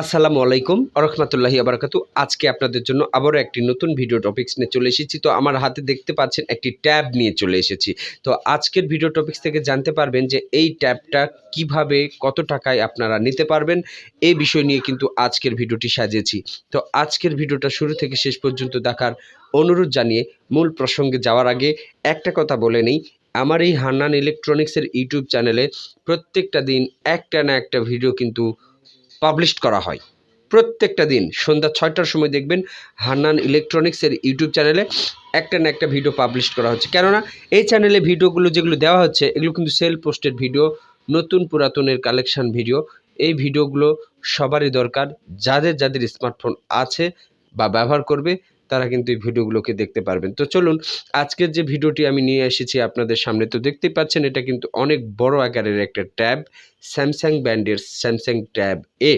আসসালামু আলাইকুম আরহামাতুল্লাহি আবরাকাতু। আজকে আপনাদের জন্য আবারও একটি নতুন ভিডিও টপিক্স নিয়ে চলে এসেছি। তো আমার হাতে দেখতে পাচ্ছেন একটি ট্যাব নিয়ে চলে এসেছি। তো আজকের ভিডিও টপিক্স থেকে জানতে পারবেন যে এই ট্যাবটা কিভাবে কত টাকায় আপনারা নিতে পারবেন, এই বিষয় নিয়ে কিন্তু আজকের ভিডিওটি সাজিয়েছি। তো আজকের ভিডিওটা শুরু থেকে শেষ পর্যন্ত দেখার অনুরোধ জানিয়ে মূল প্রসঙ্গে যাওয়ার আগে একটা কথা বলে নেই, আমার এই হান্নান ইলেকট্রনিক্সের ইউটিউব চ্যানেলে প্রত্যেকটা দিন একটা না একটা ভিডিও কিন্তু পাবলিশ করা হয়। প্রত্যেকটা দিন সন্ধ্যা ৬টার সময় দেখবেন হান্নান ইলেকট্রনিক্সের ইউটিউব চ্যানেলে একটা না একটা ভিডিও পাবলিশ করা হচ্ছে। কেননা এই চ্যানেলে ভিডিওগুলো যেগুলো দেওয়া হচ্ছে এগুলো কিন্তু সেলফ পোস্টেড ভিডিও, নতুন পুরাতনের কালেকশন ভিডিও। এই ভিডিওগুলো সবারই দরকার, যাদের যাদের স্মার্টফোন আছে বা ব্যবহার করবে তারা কিন্তু এই ভিডিওগুলোকে দেখতে পারবেন। তো চলুন আজকের যে ভিডিওটি আমি নিয়ে এসেছি আপনাদের সামনে, তো দেখতেই পাচ্ছেন এটা কিন্তু অনেক বড় আকারের একটা ট্যাব, স্যামসাং ব্র্যান্ডের স্যামসাং ট্যাব এ।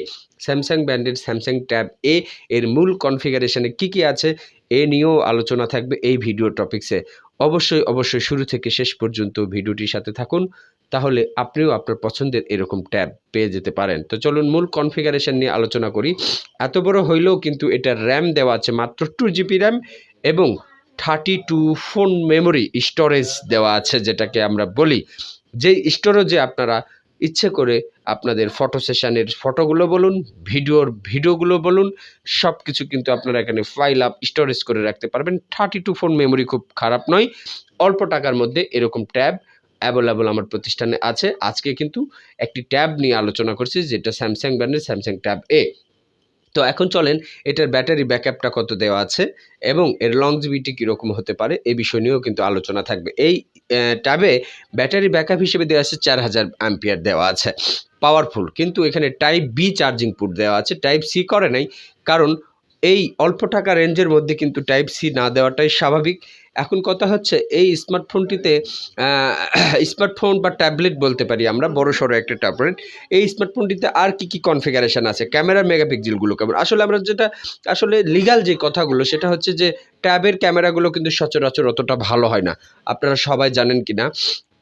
স্যামসাং ব্র্যান্ডের স্যামসাং ট্যাব এ এর মূল কনফিগারেশনে কি আছে এ নিয়েও আলোচনা থাকবে এই ভিডিও টপিক্সে। অবশ্যই শুরু থেকে শেষ পর্যন্ত ভিডিওটির সাথে থাকুন, তাহলে আপনিও আপনার পছন্দের এরকম ট্যাব পেয়ে যেতে পারেন। তো চলুন মূল কনফিগারেশন নিয়ে আলোচনা করি। এত বড় হইলেও কিন্তু এটার র্যাম দেওয়া আছে মাত্র 2GB র্যাম এবং 32 ফোন মেমোরি স্টোরেজ দেওয়া আছে, যেটাকে আমরা বলি যেই স্টোরেজে আপনারা ইচ্ছে করে আপনাদের ফটো সেশনের ফটোগুলো বলুন, ভিডিওগুলো বলুন, সব কিছু কিন্তু আপনারা এখানে ফাইল আপ স্টোরেজ করে রাখতে পারবেন। 32 ফোন মেমোরি খুব খারাপ নয়। অল্প টাকার মধ্যে এরকম ট্যাব অ্যাভেলেবল আমার প্রতিষ্ঠানে আছে। আজকে কিন্তু একটি ট্যাব নিয়ে আলোচনা করছি, যেটা স্যামসাং ব্র্যান্ডের স্যামসাং ট্যাব এ। তো এখন চলেন এটার ব্যাটারি ব্যাকআপটা কত দেওয়া আছে এবং এর লংজিভিটি কীরকম হতে পারে এই বিষয় নিয়েও কিন্তু আলোচনা থাকবে। এই ট্যাবে ব্যাটারি ব্যাকআপ হিসেবে দেওয়া আছে 4000 অ্যাম্পিয়ার দেওয়া আছে, পাওয়ারফুল। কিন্তু এখানে টাইপ বি চার্জিং পোর্ট দেওয়া আছে, টাইপ সি করে নাই, কারণ এই অল্প টাকা রেঞ্জের মধ্যে কিন্তু টাইপ সি না দেওয়াটাই স্বাভাবিক। এখন কথা হচ্ছে এই স্মার্টফোনটিতে স্মার্টফোন বা ট্যাবলেট বলতে পারি আমরা, বড়সড় একটা ট্যাবলেট। এই স্মার্টফোনটিতে আর কি কনফিগারেশন আছে, ক্যামেরার মেগাপিক্সেলগুলো কেমন। আমরা যেটা লিগ্যাল যে কথাগুলো সেটা হচ্ছে যে ট্যাবের ক্যামেরাগুলো কিন্তু সচরাচর অতটা ভালো হয় না। আপনারা সবাই জানেন কি না,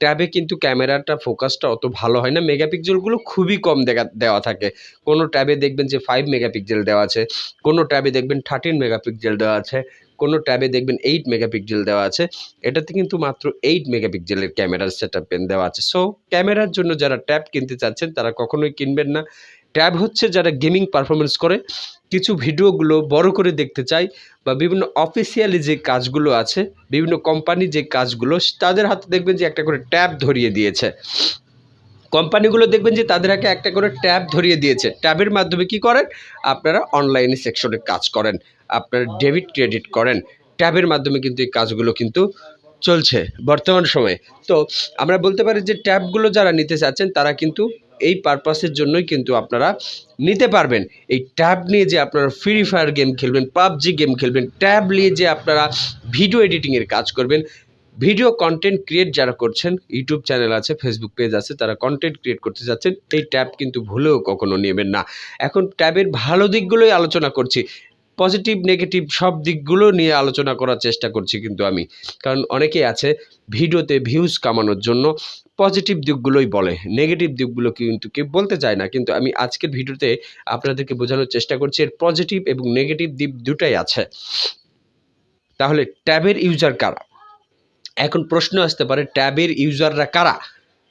ট্যাবে কিন্তু ক্যামেরাটা ফোকাসটা অত ভালো হয় না, মেগাপিক্সেলগুলো খুবই কম দেওয়া থাকে। কোনো ট্যাবে দেখবেন যে 5 মেগাপিক্সেল দেওয়া আছে, কোনো ট্যাবে দেখবেন 13 মেগাপিক্সেল দেওয়া আছে, কোনো ট্যাবে দেখবেন 8 মেগাপিক্সেল দেওয়া আছে। এটাতে কিন্তু মাত্র 8 মেগাপিক্সেলের ক্যামেরার সেটআপ দেওয়া আছে। সো ক্যামেরার জন্য যারা ট্যাব কিনতে চাচ্ছেন তারা কখনোই কিনবেন না। ট্যাব হচ্ছে যারা গেমিং পারফরমেন্স করে, কিছু ভিডিওগুলো বড় করে দেখতে চায়, বা বিভিন্ন অফিসিয়ালি যে কাজগুলো আছে, বিভিন্ন কোম্পানি যে কাজগুলো, তাদের হাতে দেখবেন যে একটা করে ট্যাব ধরিয়ে দিয়েছে। কোম্পানিগুলো দেখবেন যে তাদের হাতে একটা করে ট্যাব ধরিয়ে দিয়েছে। ট্যাবের মাধ্যমে কি করেন, আপনারা অনলাইনে সেকশনে কাজ করেন, আপনারা ডেবিট ক্রেডিট করেন। ট্যাবের মাধ্যমে কিন্তু এই কাজগুলো কিন্তু চলছে বর্তমান সময়ে। তো আমরা বলতে পারি যে ট্যাবগুলো যারা নিতে চাচ্ছেন তারা কিন্তু এই পারপাসের জন্যই কিন্তু আপনারা নিতে পারবেন। এই ট্যাব নিয়ে যে আপনারা ফ্রি ফায়ার গেম খেলবেন, পাবজি গেম খেলবেন, ট্যাব নিয়ে যে আপনারা ভিডিও এডিটিংয়ের কাজ করবেন, ভিডিও কন্টেন্ট ক্রিয়েট যারা করছেন, ইউটিউব চ্যানেল আছে, ফেসবুক পেজ আছে, তারা কন্টেন্ট ক্রিয়েট করতে যাচ্ছেন, এই ট্যাব কিন্তু ভুলেও কখনো নেবেন না। এখন ট্যাবের ভালো দিকগুলোই আলোচনা করছি, পজিটিভ নেগেটিভ সব দিকগুলো নিয়ে আলোচনা করার চেষ্টা করছি কিন্তু আমি। কারণ অনেকেই আছে ভিডিওতে ভিউজ কামানোর জন্য পজিটিভ দিকগুলোই বলে, নেগেটিভ দিকগুলো কিন্তু কেউ বলতে চায় না। কিন্তু আমি আজকের ভিডিওতে আপনাদেরকে বোঝানোর চেষ্টা করছি এর পজিটিভ এবং নেগেটিভ দিক দুটাই আছে। তাহলে ট্যাবের ইউজার কারা? এখন প্রশ্ন আসতে পারে, ট্যাবের ইউজাররা কারা?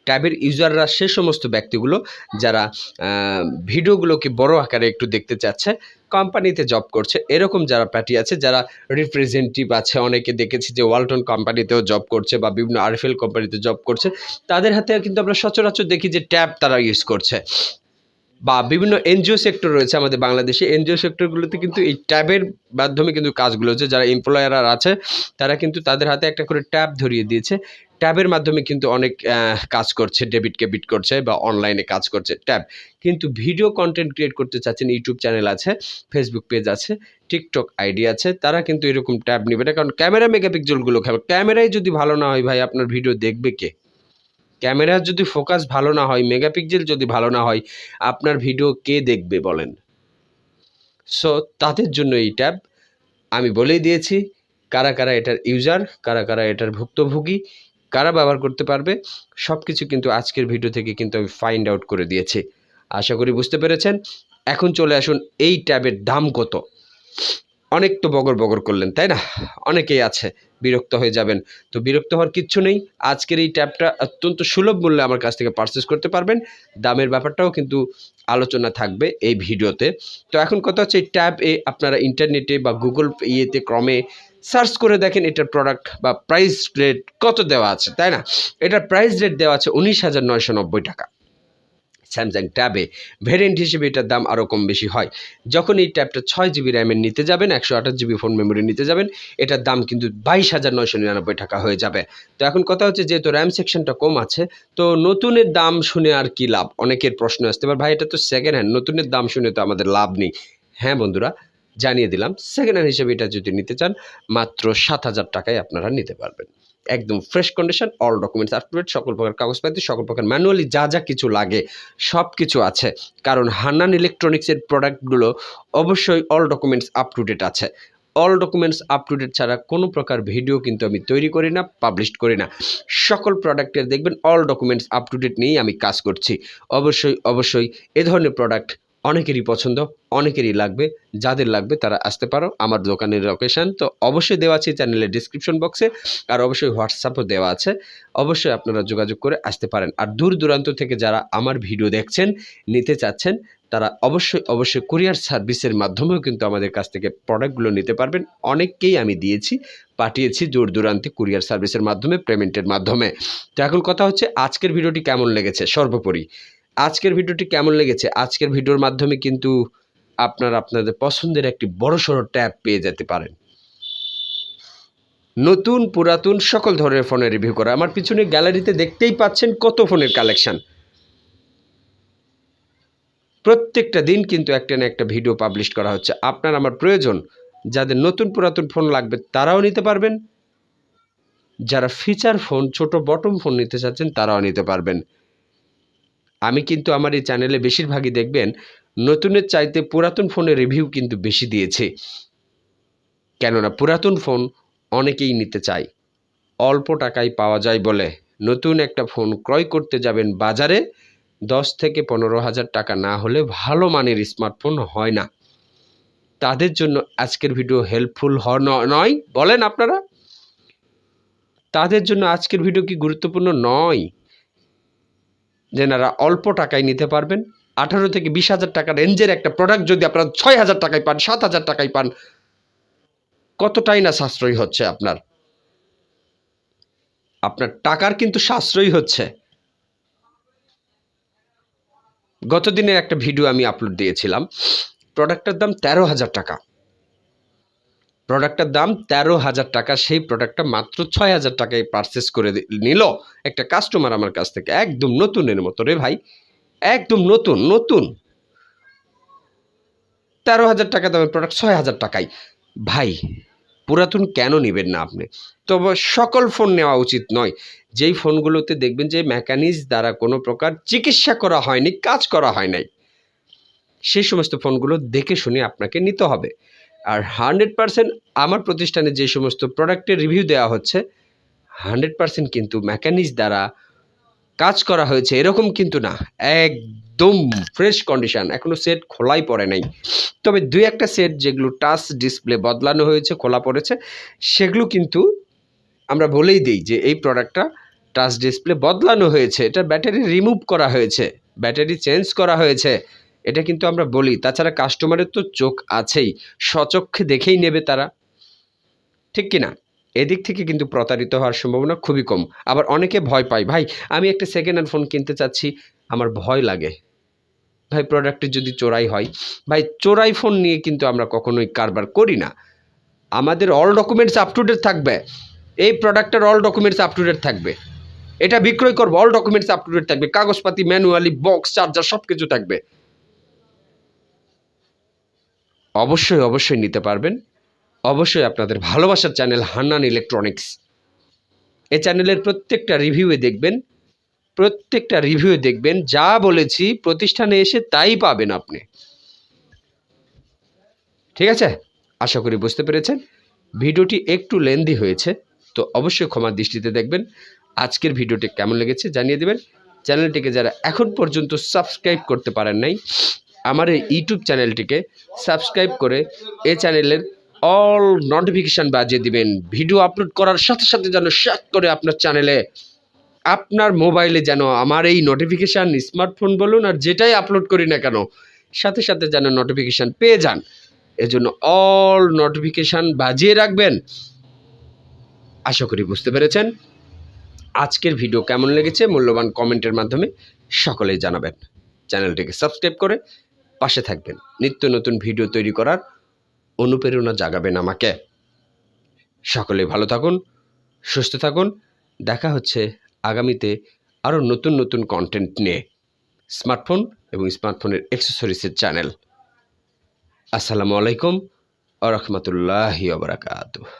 ট্যাবের ইউজাররা সে সমস্ত ব্যক্তিগুলো যারা ভিডিওগুলোকে বড় আকারে একটু দেখতে চাচ্ছে, কোম্পানিতে জব করছে, এরকম যারা পার্টি আছে, যারা রিপ্রেজেন্টেটিভ আছে, অনেকে দেখেছি যে ওয়ালটন কোম্পানিতেও জব করছে বা বিভিন্ন আরএফএল কোম্পানিতে জব করছে, তাদের হাতে কিন্তু আমরা সচরাচর দেখি যে ট্যাব তারা ইউজ করছে। বা বিভিন্ন এনজিও সেক্টর রয়েছে আমাদের বাংলাদেশে, এনজিও সেক্টরগুলোতে কিন্তু এই ট্যাবের মাধ্যমে কিন্তু কাজগুলো হচ্ছে। যারা এমপ্লয়ার আছে তারা কিন্তু তাদের হাতে একটা করে ট্যাব ধরিয়ে দিয়েছে, ট্যাবের মাধ্যমে কিন্তু অনেক কাজ করছে, ডেবিট ক্রেডিট করছে বা অনলাইনে কাজ করছে ট্যাব। কিন্তু ভিডিও কন্টেন্ট ক্রিয়েট করতে চাচ্ছেন, ইউটিউব চ্যানেল আছে, ফেসবুক পেজ আছে, টিকটক আইডি আছে, তারা কিন্তু এরকম ট্যাব নেবে না। কারণ ক্যামেরা মেগাপিক্সেলগুলো ক্যামেরাই যদি ভালো না হয় ভাই, আপনার ভিডিও দেখবে কে? ক্যামেরার যদি ফোকাস ভালো না হয়, মেগাপিক্সেল যদি ভালো না হয়, আপনার ভিডিও কে দেখবে বলেন? সো তাদের জন্য এই ট্যাব আমি বলেই দিয়েছি, কারা কারা এটার ইউজার, কারা কারা এটার ভুক্তভোগী, কারা ব্যবহার করতে পারবে, সব কিছু কিন্তু আজকের ভিডিও থেকে কিন্তু আমি ফাইন্ড আউট করে দিয়েছি। আশা করি বুঝতে পেরেছেন। এখন চলে আসুন এই ট্যাবের দাম কত। অনেক তো বগর বগর করলেন, তাই না? অনেকেই আছে, বিরক্ত হয়ে যাবেন। তো বিরক্ত হওয়ার কিচ্ছু নেই। আজকের এই ট্যাবটা অত্যন্ত সুলভ মূল্যে আমার কাছ থেকে পারচেস করতে পারবেন। দামের ব্যাপারটাও কিন্তু আলোচনা থাকবে এই ভিডিওতে। তো এখন কথা হচ্ছে, এই ট্যাব আপনারা ইন্টারনেটে বা গুগল ক্রমে সার্চ করে দেখেন এটার প্রোডাক্ট বা প্রাইস রেট কত দেওয়া আছে, তাই না? এটার প্রাইস রেট দেওয়া আছে 19,990 টাকা। স্যামসাং ট্যাবে ভেরিয়েন্ট হিসেবে এটার দাম আরও কম বেশি হয়। যখন এই ট্যাবটা 6 GB র্যামের নিতে যাবেন, 128 GB ফোন মেমোরি নিতে যাবেন, এটার দাম কিন্তু 22,999 টাকা হয়ে যাবে। তো এখন কথা হচ্ছে, যেহেতু র্যাম সেকশনটা কম আছে, তো নতুনের দাম শুনে আর কি লাভ? অনেকের প্রশ্ন আসতে পারে, ভাই এটা তো সেকেন্ড হ্যান্ড, নতুনের দাম শুনে তো আমাদের লাভ নেই। হ্যাঁ বন্ধুরা, জানিয়ে দিলাম, সেকেন্ড হ্যান্ড হিসেবে এটা যদি নিতে চান, মাত্র 7,000 টাকায় আপনারা নিতে পারবেন। একদম fresh condition, all documents up to date, সকল প্রকার কাগজপাতি, সকল প্রকার ম্যানুয়ালি যা যা কিছু লাগে সব কিছু আছে। কারণ হান্নান ইলেকট্রনিক্সের প্রোডাক্টগুলো অবশ্যই all documents up to date আছে। All documents up to date ছাড়া কোনো প্রকার ভিডিও কিন্তু আমি তৈরি করি না, পাবলিশ করি না। সকল প্রোডাক্টের দেখবেন all documents up to date নিয়েই আমি কাজ করছি। অবশ্যই এ ধরনের প্রোডাক্ট অনেকেরই পছন্দ, অনেকেরই লাগবে। যাদের লাগবে তারা আসতে পারো। আমার দোকানের লোকেশান তো অবশ্যই দেওয়া আছে চ্যানেলের ডিসক্রিপশন বক্সে, আর অবশ্যই হোয়াটসঅ্যাপও দেওয়া আছে। অবশ্যই আপনারা যোগাযোগ করে আসতে পারেন। আর দূর দূরান্ত থেকে যারা আমার ভিডিও দেখছেন, নিতে চাচ্ছেন, তারা অবশ্যই কুরিয়ার সার্ভিসের মাধ্যমেও কিন্তু আমাদের কাছ থেকে প্রোডাক্টগুলো নিতে পারবেন। অনেককেই আমি দিয়েছি, পাঠিয়েছি দূর দূরান্তে কুরিয়ার সার্ভিসের মাধ্যমে, পেমেন্টের মাধ্যমে। তো এখন কথা হচ্ছে, আজকের ভিডিওটি কেমন লেগেছে? সর্বোপরি আজকের ভিডিওটি কেমন লেগেছে? আজকের ভিডিওর মাধ্যমে কিন্তু আপনারা আপনাদের পছন্দের একটি বড়সড় ট্যাব পেয়ে যেতে পারেন। নতুন পুরাতন সকল ধরনের ফোনের রিভিউ করা। আমার পিছনে গ্যালারিতে দেখতেই পাচ্ছেন কত ফোনের কালেকশন। প্রত্যেকটা দিন কিন্তু একটা না একটা ভিডিও পাবলিশ করা হচ্ছে। আপনার আমার প্রয়োজন, যাদের নতুন পুরাতন ফোন লাগবে তারাও নিতে পারবেন, যারা ফিচার ফোন, ছোট বটম ফোন নিতে চাচ্ছেন তারাও নিতে পারবেন। আমি কিন্তু আমার এই চ্যানেলে বেশিরভাগই দেখবেন নতুনের চাইতে পুরাতন ফোনের রিভিউ কিন্তু বেশি দিয়েছে। কেননা পুরাতন ফোন অনেকেই নিতে চায়, অল্প টাকায় পাওয়া যায় বলে। নতুন একটা ফোন ক্রয় করতে যাবেন বাজারে, 10 থেকে 15,000 টাকা না হলে ভালো মানের স্মার্টফোন হয় না। তাদের জন্য আজকের ভিডিও হেল্পফুল নয় বলেন আপনারা? তাদের জন্য আজকের ভিডিও কি গুরুত্বপূর্ণ নয়? যেনারা অল্প টাকায় নিতে পারবেন, 18 থেকে 20,000 টাকা রেঞ্জের একটা প্রোডাক্ট যদি আপনারা 6,000 টাকায় পান, 7,000 টাকায় পান, কতটাই না সাশ্রয়ী হচ্ছে আপনার। আপনার টাকার কিন্তু সাশ্রয়ী হচ্ছে। গতদিনের একটা ভিডিও আমি আপলোড দিয়েছিলাম, প্রোডাক্টটার দাম 13,000 টাকা। প্রোডাক্টটার দাম 13,000 টাকা। সেই প্রোডাক্টটা মাত্র 6,000 টাকায় পারচেস করে নিল একটা কাস্টমার আমার কাছ থেকে, একদম নতুনের মতো রে ভাই, একদম নতুন 13,000 টাকা দামের প্রোডাক্ট 6,000 টাকায়। ভাই, পুরাতন কেন নেবেন না আপনি? তবে সকল ফোন নেওয়া উচিত নয়। যেই ফোনগুলোতে দেখবেন যে মেকানিক্স দ্বারা কোনো প্রকার চিকিৎসা করা হয়নি, কাজ করা হয় নাই, সেই সমস্ত ফোনগুলো দেখে শুনে আপনাকে নিতে হবে। আর 100% আমার প্রতিষ্ঠানে যে সমস্ত প্রোডাক্টের রিভিউ দেওয়া হচ্ছে, 100% কিন্তু মেকানিক্স দ্বারা কাজ করা হয়েছে এরকম কিন্তু না। একদম ফ্রেশ কন্ডিশন, এখনও সেট খোলাই পড়ে নাই। তবে 2-1টা সেট যেগুলো টাচ ডিসপ্লে বদলানো হয়েছে, খোলা পড়েছে, সেগুলো কিন্তু আমরা বলেই দিই যে এই প্রোডাক্টটা টাচ ডিসপ্লে বদলানো হয়েছে, এটা ব্যাটারি রিমুভ করা হয়েছে, ব্যাটারি চেঞ্জ করা হয়েছে, এটা কিন্তু আমরা বলি। তাছাড়া কাস্টমারের তো চোখ আছেই, স্বচক্ষে দেখেই নেবে তারা, ঠিক কি না? এদিক থেকে কিন্তু প্রতারিত হওয়ার সম্ভাবনা খুবই কম। আবার অনেকে ভয় পায়, ভাই আমি একটা সেকেন্ড হ্যান্ড ফোন কিনতে চাচ্ছি, আমার ভয় লাগে ভাই প্রোডাক্টে যদি চোরাই হয়। ভাই চোরাই ফোন নিয়ে কিন্তু আমরা কখনোই কারবার করি না। আমাদের all documents up to date থাকবে। এই প্রোডাক্টের all documents up to date থাকবে। এটা বিক্রয় করবো, all documents up to date থাকবে, কাগজপাতি, ম্যানুয়ালি, বক্স, চার্জার সব কিছু থাকবে। অবশ্যই নিতে পারবেন। অবশ্যই আপনাদের ভালোবাসার চ্যানেল হান্নান ইলেকট্রনিক্স, এই চ্যানেলের প্রত্যেকটা রিভিউ দেখবেন, যা বলেছি প্রতিষ্ঠানে এসে তাই পাবেন আপনি। ঠিক আছে, আশা করি বুঝতে পেরেছেন। ভিডিওটি একটু লেন্দি হয়েছে, তো অবশ্যই ক্ষমার দৃষ্টিতে দেখবেন। আজকের ভিডিওটি কেমন লেগেছে জানিয়ে দেবেন। চ্যানেলটিকে যারা এখন পর্যন্ত সাবস্ক্রাইব করতে পারেন নাই, আমার এই ইউটিউব চ্যানেলটিকে সাবস্ক্রাইব করে এই চ্যানেলের অল নোটিফিকেশান বাজিয়ে দিবেন। ভিডিও আপলোড করার সাথে সাথে যেন শেয়ার করে আপনার চ্যানেলে, আপনার মোবাইলে যেন আমার এই নোটিফিকেশান, স্মার্টফোন বলুন আর যেটাই আপলোড করি না কেন, সাথে সাথে যেন নোটিফিকেশান পেয়ে যান। এজন্য অল নোটিফিকেশান বাজিয়ে রাখবেন। আশা করি বুঝতে পেরেছেন। আজকের ভিডিও কেমন লেগেছে মূল্যবান কমেন্টের মাধ্যমে সকলেই জানাবেন। চ্যানেলটিকে সাবস্ক্রাইব করে পাশে থাকবেন। নিত্য নতুন ভিডিও তৈরি করার অনুপ্রেরণা জাগাবেন আমাকে। সকলেই ভালো থাকুন, সুস্থ থাকুন। দেখা হচ্ছে আগামীতে আরও নতুন নতুন কন্টেন্ট নিয়ে। স্মার্টফোন এবং স্মার্টফোনের অ্যাক্সেসরিজের চ্যানেল। আসসালামু আলাইকুম ওয়া রাহমাতুল্লাহি ওয়া বারাকাতুহু।